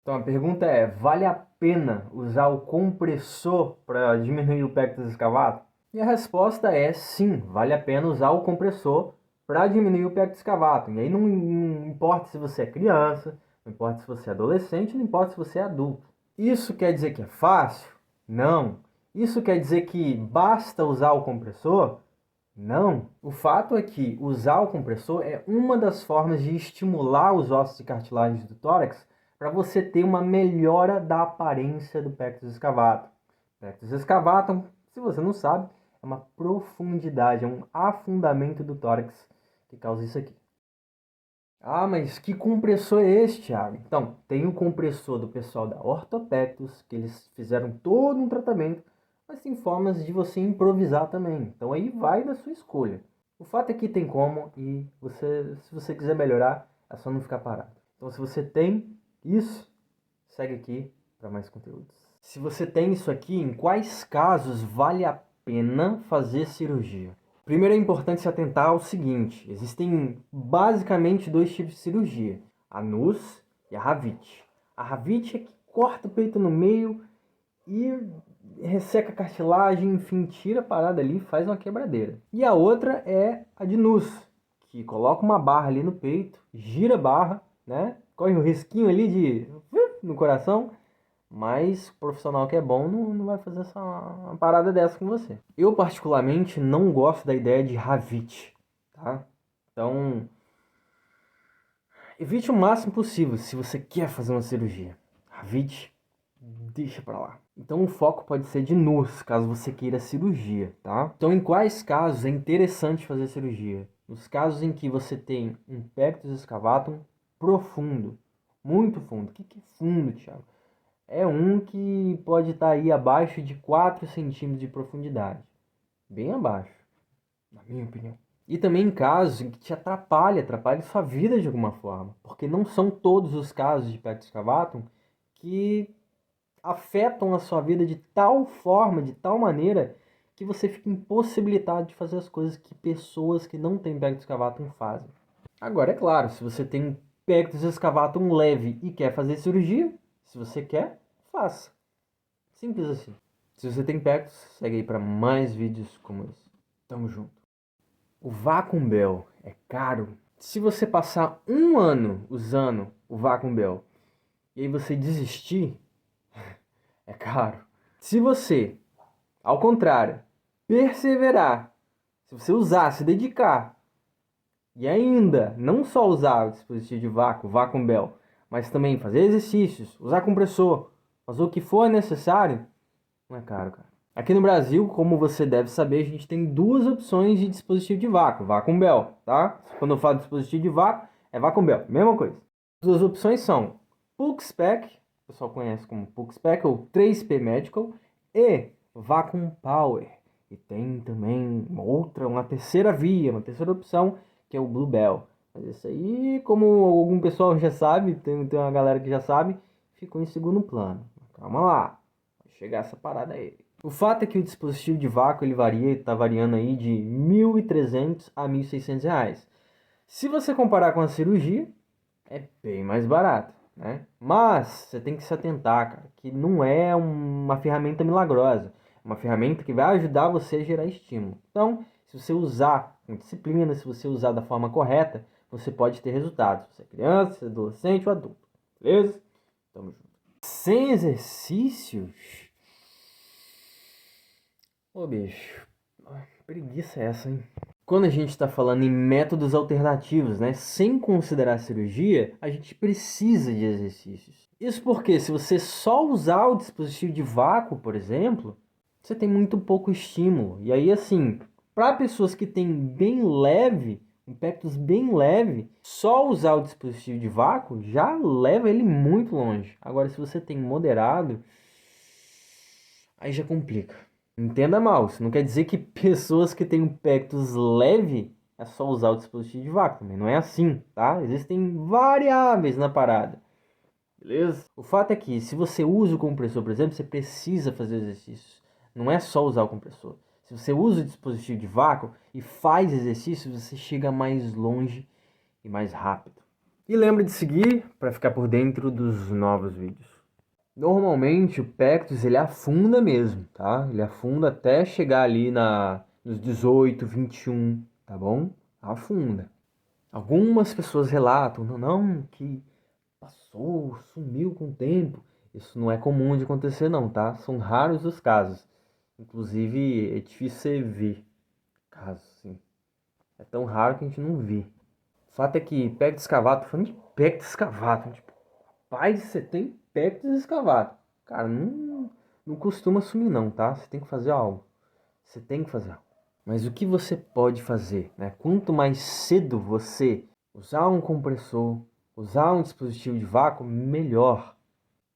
Então a pergunta é, vale a pena usar o compressor para diminuir o pectus escavato? E a resposta é sim, vale a pena usar o compressor para diminuir o pectus escavato. E aí não importa se você é criança, não importa se você é adolescente, não importa se você é adulto. Isso quer dizer que é fácil? Não. Isso quer dizer que basta usar o compressor? Não. O fato é que usar o compressor é uma das formas de estimular os ossos e cartilagens do tórax para você ter uma melhora da aparência do pectus escavatum. Pectus escavatum, se você não sabe, é uma profundidade, é um afundamento do tórax que causa isso aqui. Ah, mas que compressor é esse, Thiago? Então, tem o compressor do pessoal da Orthopectus, que eles fizeram todo um tratamento, mas tem formas de você improvisar também. Então aí vai da sua escolha. O fato é que tem como e se você quiser melhorar, é só não ficar parado. Então se você tem isso, segue aqui para mais conteúdos. Se você tem isso aqui, em quais casos vale a pena fazer cirurgia? Primeiro é importante se atentar ao seguinte, existem basicamente dois tipos de cirurgia, a NUS e a Havit. A Havit é que corta o peito no meio e resseca a cartilagem, enfim, tira a parada ali e faz uma quebradeira. E a outra é a de NUS, que coloca uma barra ali no peito, gira a barra, né? Corre um risquinho ali de no coração, mas o profissional que é bom não vai fazer uma parada dessa com você. Eu, particularmente, não gosto da ideia de Havit, tá? Então, evite o máximo possível se você quer fazer uma cirurgia. Havit, deixa pra lá. Então, o foco pode ser de NUS, caso você queira cirurgia, tá? Então, em quais casos é interessante fazer cirurgia? Nos casos em que você tem um pectus escavatum profundo, muito fundo. O que é fundo, Thiago? É um que pode estar aí abaixo de 4 centímetros de profundidade. Bem abaixo, na minha opinião. E também em casos em que te atrapalha sua vida de alguma forma. Porque não são todos os casos de pectus escavatum que afetam a sua vida de tal forma, de tal maneira, que você fica impossibilitado de fazer as coisas que pessoas que não têm pectus escavatum fazem. Agora, é claro, se você tem um pectus escavatum leve e quer fazer cirurgia, se você quer, faça. Simples assim. Se você tem pectus, segue aí para mais vídeos como esse. Tamo junto. O Vacuum Bell é caro. Se você passar um ano usando o Vacuum Bell e aí você desistir, é caro. Se você, ao contrário, perseverar, se você usar, se dedicar e ainda não só usar o dispositivo de vácuo, o Vacuum Bell, mas também fazer exercícios, usar compressor, fazer o que for necessário, não é caro, cara. Aqui no Brasil, como você deve saber, a gente tem duas opções de dispositivo de vácuo, Vacuum Bell, tá? Quando eu falo dispositivo de vácuo, é Vacuum Bell, mesma coisa. As duas opções são PulseSpec, o pessoal conhece como PulseSpec ou 3P Medical, e Vacuum Power. E tem também uma terceira via, uma terceira opção, que é o Bluebell. Mas isso aí, como algum pessoal já sabe, tem uma galera que já sabe, ficou em segundo plano. Calma lá, vai chegar essa parada aí. O fato é que o dispositivo de vácuo ele está variando aí de R$ 1.300 a R$ 1.600. Se você comparar com a cirurgia, é bem mais barato, né? Mas você tem que se atentar, cara, que não é uma ferramenta milagrosa. É uma ferramenta que vai ajudar você a gerar estímulo. Então, se você usar com disciplina, se você usar da forma correta, você pode ter resultados. Se você é criança, se é adolescente ou adulto. Beleza? Tamo junto. Sem exercícios? Ô, bicho, preguiça é essa, hein? Quando a gente está falando em métodos alternativos, né, sem considerar a cirurgia, a gente precisa de exercícios. Isso porque se você só usar o dispositivo de vácuo, por exemplo, você tem muito pouco estímulo. E aí, assim, para pessoas que têm bem leve, um pectus bem leve, só usar o dispositivo de vácuo já leva ele muito longe. Agora, se você tem moderado, aí já complica. Entenda mal, isso não quer dizer que pessoas que têm um pectus leve é só usar o dispositivo de vácuo, também não é assim, tá? Existem variáveis na parada, beleza? O fato é que se você usa o compressor, por exemplo, você precisa fazer exercícios. Não é só usar o compressor. Se você usa o dispositivo de vácuo e faz exercícios, você chega mais longe e mais rápido. E lembra de seguir para ficar por dentro dos novos vídeos. Normalmente o pectus ele afunda mesmo, tá? Ele afunda até chegar ali nos 18, 21, tá bom? Afunda. Algumas pessoas relatam, não, que passou, sumiu com o tempo. Isso não é comum de acontecer não, tá? São raros os casos. Inclusive, é difícil você ver casos assim. É tão raro que a gente não vê. O fato é que pectus escavato, tô falando de pectus escavato, tipo, pai, você tem pectus escavato. Cara, não costuma sumir não, tá? Você tem que fazer algo. Você tem que fazer algo. Mas o que você pode fazer, né? Quanto mais cedo você usar um compressor, usar um dispositivo de vácuo, melhor.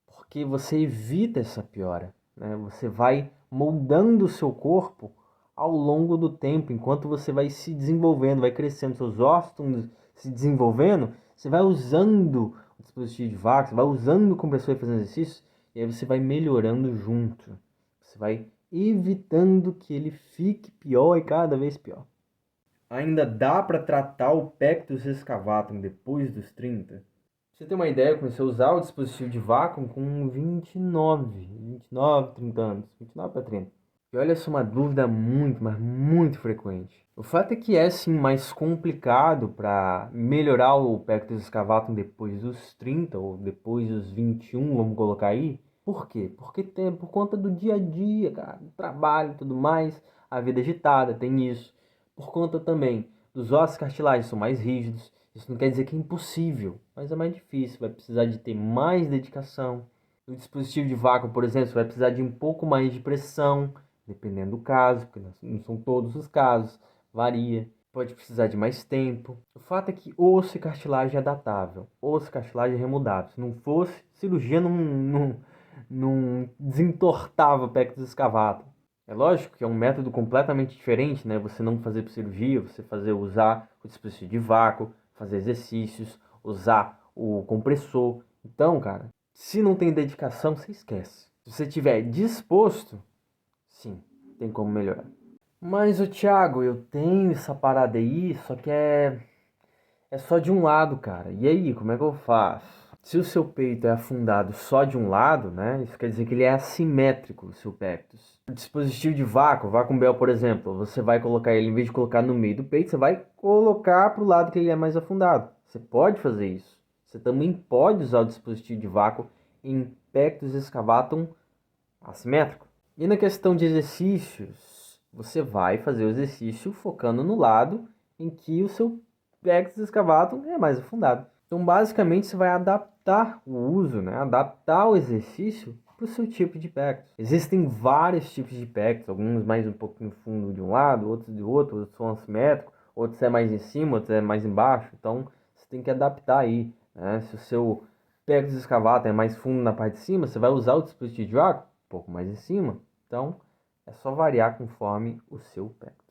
Porque você evita essa piora, né? Você vai moldando o seu corpo ao longo do tempo, enquanto você vai se desenvolvendo, vai crescendo, seus ossos estão se desenvolvendo, você vai usando o dispositivo de vácuo, você vai usando o compressor e fazendo exercício, e aí você vai melhorando junto. Você vai evitando que ele fique pior e cada vez pior. Ainda dá para tratar o pectus excavatum depois dos 30? Pra você ter uma ideia, eu comecei a usar o dispositivo de vácuo com 29, 30 anos. 29 para 30. E olha só, uma dúvida muito, mas muito frequente. O fato é que é sim mais complicado para melhorar o pectus excavatum depois dos 30 ou depois dos 21, vamos colocar aí. Por quê? Porque tem por conta do dia a dia, cara, do trabalho e tudo mais, a vida agitada, tem isso. Por conta também dos ossos cartilagens são mais rígidos. Isso não quer dizer que é impossível, mas é mais difícil, vai precisar de ter mais dedicação. No dispositivo de vácuo, por exemplo, você vai precisar de um pouco mais de pressão, dependendo do caso, porque não são todos os casos, varia. Pode precisar de mais tempo. O fato é que osso e cartilagem é adaptável, osso e cartilagem é remudável. Se não fosse, cirurgia não desentortava o pectus excavatum. É lógico que é um método completamente diferente, né? Você não fazer por cirurgia, você usar o dispositivo de vácuo, fazer exercícios, usar o compressor. Então, cara, se não tem dedicação, você esquece. Se você estiver disposto, sim, tem como melhorar. Mas, o Thiago, eu tenho essa parada aí, só que é só de um lado, cara. E aí, como é que eu faço? Se o seu peito é afundado só de um lado, né? Isso quer dizer que ele é assimétrico, o seu pectus. O dispositivo de vácuo, Vacuum Bell, por exemplo, você vai colocar ele, em vez de colocar no meio do peito, você vai colocar para o lado que ele é mais afundado. Você pode fazer isso. Você também pode usar o dispositivo de vácuo em pectus excavatum assimétrico. E na questão de exercícios, você vai fazer o exercício focando no lado em que o seu pectus excavatum é mais afundado. Então, basicamente, você vai adaptar o uso, né? Adaptar o exercício para o seu tipo de pectus. Existem vários tipos de pectus, alguns mais um pouquinho fundo de um lado, outros de outro, outros são assimétricos, outros é mais em cima, outros é mais embaixo. Então, você tem que adaptar aí, né? Se o seu pectus excavatum é mais fundo na parte de cima, você vai usar o dispositivo de vácuo um pouco mais em cima. Então, é só variar conforme o seu pectus.